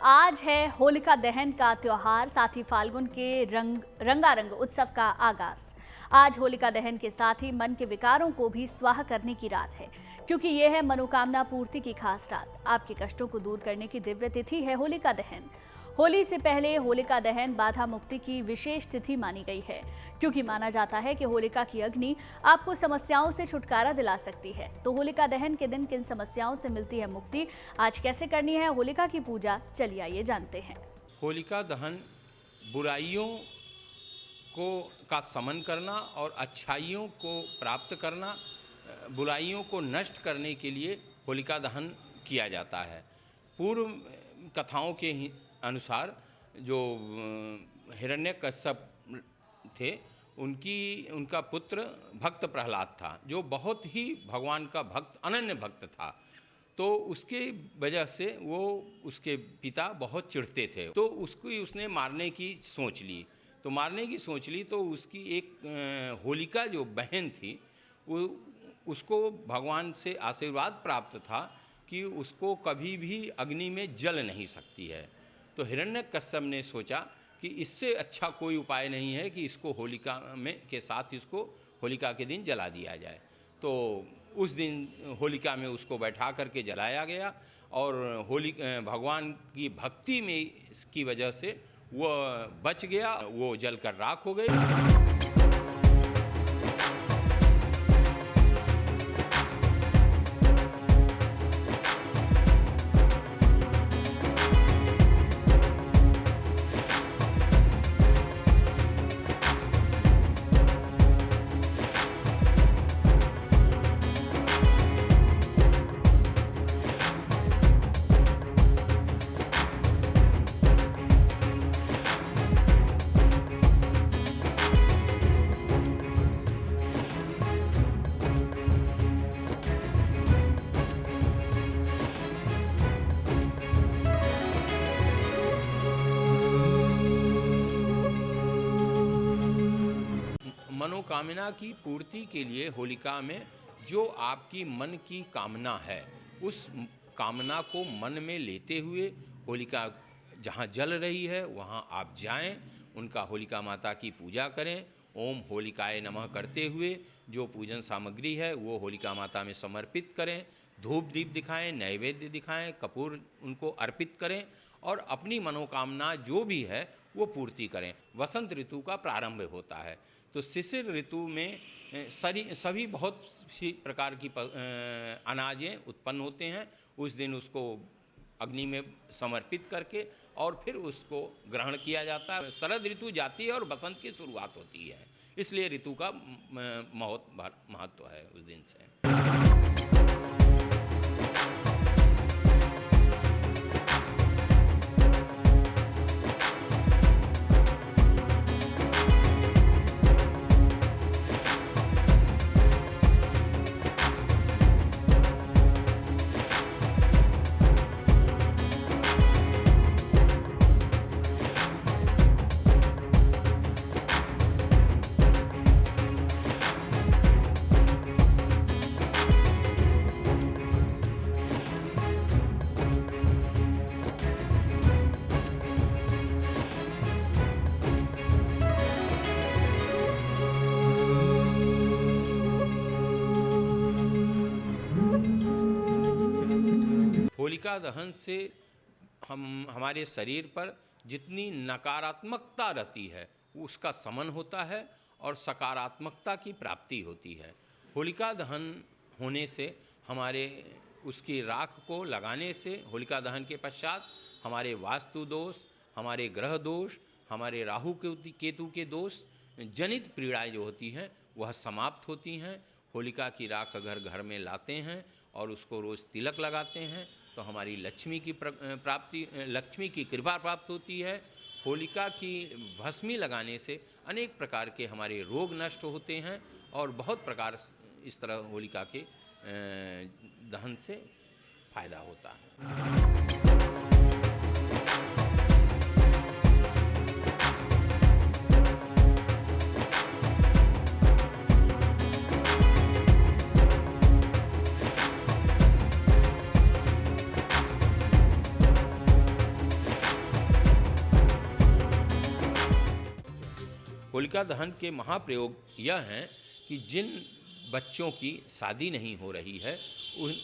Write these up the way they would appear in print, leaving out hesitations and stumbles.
आज है होलिका दहन का त्योहार, साथ ही फाल्गुन के रंगारंग उत्सव का आगाज। आज होलिका दहन के साथ ही मन के विकारों को भी स्वाह करने की रात है, क्योंकि यह है मनोकामना पूर्ति की खास रात। आपके कष्टों को दूर करने की दिव्य तिथि है होलिका दहन। होली से पहले होलिका दहन बाधा मुक्ति की विशेष तिथि मानी गई है, क्योंकि माना जाता है कि होलिका की अग्नि आपको समस्याओं से छुटकारा दिला सकती है। तो होलिका दहन के दिन किन समस्याओं से मिलती है मुक्ति, आज कैसे करनी है होलिका की पूजा, चलिए आइए जानते हैं। होलिका दहन बुराइयों का शमन करना और अच्छाइयों को प्राप्त करना, बुराइयों को नष्ट करने के लिए होलिका दहन किया जाता है। पूर्व कथाओं के अनुसार जो हिरण्यकश्यप थे, उनका पुत्र भक्त प्रहलाद था, जो बहुत ही भगवान का भक्त, अनन्य भक्त था। तो उसके वजह से वो उसके पिता बहुत चिढ़ते थे, तो उसने मारने की सोच ली। तो उसकी एक होलिका जो बहन थी, उसको भगवान से आशीर्वाद प्राप्त था कि उसको कभी भी अग्नि में जल नहीं सकती है। तो हिरण्यकश्यप ने सोचा कि इससे अच्छा कोई उपाय नहीं है कि इसको होलिका के साथ इसको होलिका के दिन जला दिया जाए। तो उस दिन होलिका में उसको बैठा करके जलाया गया और भगवान की भक्ति में की वजह से वो बच गया, वो जलकर राख हो गई। मनोकामना की पूर्ति के लिए होलिका में जो आपकी मन की कामना है, उस कामना को मन में लेते हुए होलिका जहाँ जल रही है वहाँ आप जाएं, उनका होलिका माता की पूजा करें। ओम होलिकाय नमः करते हुए जो पूजन सामग्री है वो होलिका माता में समर्पित करें। धूप दीप दिखाएं, नैवेद्य दिखाएं, कपूर उनको अर्पित करें और अपनी मनोकामना जो भी है वो पूर्ति करें। वसंत ऋतु का प्रारंभ होता है, तो शिशिर ऋतु में सभी बहुत सी प्रकार की अनाजें उत्पन्न होते हैं। उस दिन उसको अग्नि में समर्पित करके और फिर उसको ग्रहण किया जाता है। शरद ऋतु जाती है और बसंत की शुरुआत होती है, इसलिए ऋतु का बहुत महत्व है उस दिन से। होलिका दहन से हमारे शरीर पर जितनी नकारात्मकता रहती है उसका शमन होता है और सकारात्मकता की प्राप्ति होती है। होलिका दहन होने से हमारे उसकी राख को लगाने से होलिका दहन के पश्चात हमारे वास्तु दोष, हमारे ग्रह दोष, हमारे राहु केतु के दोष जनित पीड़ाएँ जो होती हैं वह समाप्त होती हैं। होलिका की राख अगर घर में लाते हैं और उसको रोज़ तिलक लगाते हैं तो हमारी लक्ष्मी की कृपा प्राप्त होती है। होलिका की भस्मी लगाने से अनेक प्रकार के हमारे रोग नष्ट होते हैं और बहुत प्रकार इस तरह होलिका के दहन से फायदा होता है। होलिका दहन के महाप्रयोग यह हैं कि जिन बच्चों की शादी नहीं हो रही है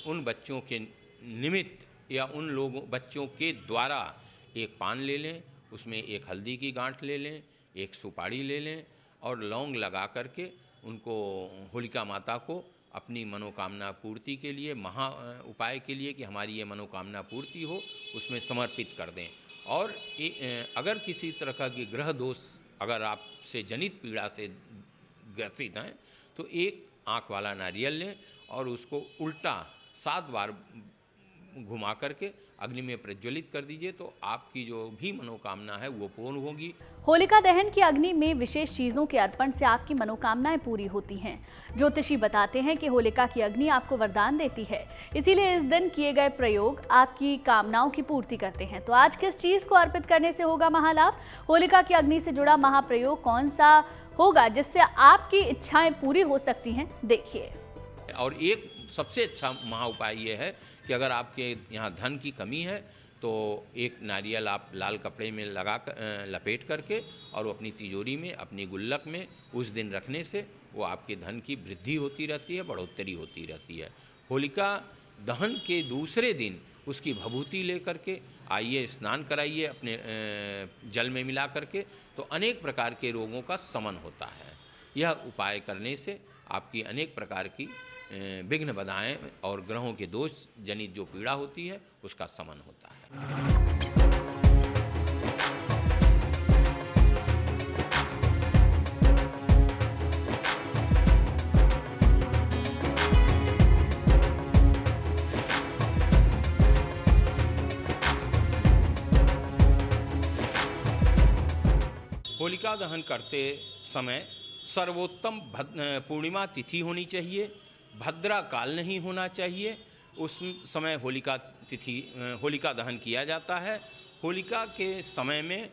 उन बच्चों के निमित्त या उन बच्चों के द्वारा एक पान ले लें, उसमें एक हल्दी की गांठ ले लें, एक सुपारी ले लें और लौंग लगा करके उनको होलिका माता को अपनी मनोकामना पूर्ति के लिए उपाय के लिए कि हमारी ये मनोकामना पूर्ति हो उसमें समर्पित कर दें। और अगर किसी तरह का कि ग्रह दोष अगर आपसे जनित पीड़ा से ग्रसित हैं तो एक आँख वाला नारियल लें और उसको उल्टा 7 बार घुमा करके अग्नि में प्रज्वलित कर दीजिए तो आपकी जो भी मनोकामना है वो पूर्ण होगी। होलिका दहन की अग्नि में विशेष चीजों के अर्पण से आपकी मनोकामनाएं पूरी होती हैं। ज्योतिषी बताते हैं कि होलिका की अग्नि आपको वरदान देती है, इसीलिए इस दिन किए गए प्रयोग आपकी कामनाओं की पूर्ति करते हैं। तो आज किस चीज को अर्पित करने से होगा महालाभ? होलिका की अग्नि से जुड़ा महाप्रयोग कौन सा होगा जिससे आपकी इच्छाएं पूरी हो सकती हैं? देखिए। और एक सबसे अच्छा महा उपाय ये है कि अगर आपके यहाँ धन की कमी है तो एक नारियल आप लाल कपड़े में लपेट करके और वो अपनी तिजोरी में अपनी गुल्लक में उस दिन रखने से वो आपके धन की वृद्धि होती रहती है, बढ़ोतरी होती रहती है। होलिका दहन के दूसरे दिन उसकी भभूति ले करके आइए, स्नान कराइए अपने जल में मिला करके, तो अनेक प्रकार के रोगों का शमन होता है। यह उपाय करने से आपकी अनेक प्रकार की विघ्न बाधाएं और ग्रहों के दोष जनित जो पीड़ा होती है उसका शमन होता है। होलिका दहन करते समय सर्वोत्तम पूर्णिमा तिथि होनी चाहिए, भद्रा काल नहीं होना चाहिए। उस समय होलिका दहन किया जाता है। होलिका के समय में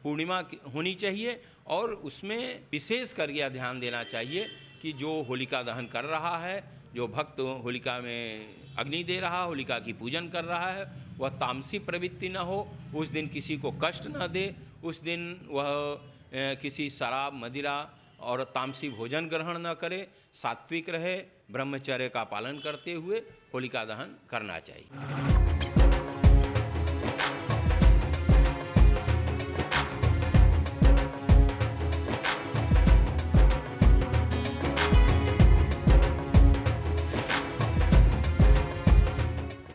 पूर्णिमा होनी चाहिए और उसमें विशेष कर यह ध्यान देना चाहिए कि जो होलिका दहन कर रहा है, जो भक्त होलिका में अग्नि दे रहा, होलिका की पूजन कर रहा है, वह तामसी प्रवृत्ति न हो, उस दिन किसी को कष्ट न दे, उस दिन वह किसी शराब मदिरा और तामसी भोजन ग्रहण न करे, सात्विक रहे, ब्रह्मचर्य का पालन करते हुए होलिका दहन करना चाहिए।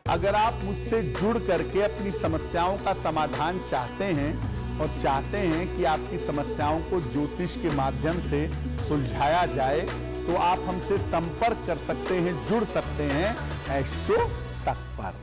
अगर आप मुझसे जुड़ करके अपनी समस्याओं का समाधान चाहते हैं और चाहते हैं कि आपकी समस्याओं को ज्योतिष के माध्यम से सुलझाया जाए तो आप हमसे संपर्क कर सकते हैं, जुड़ सकते हैं एस्ट्रो तक पर।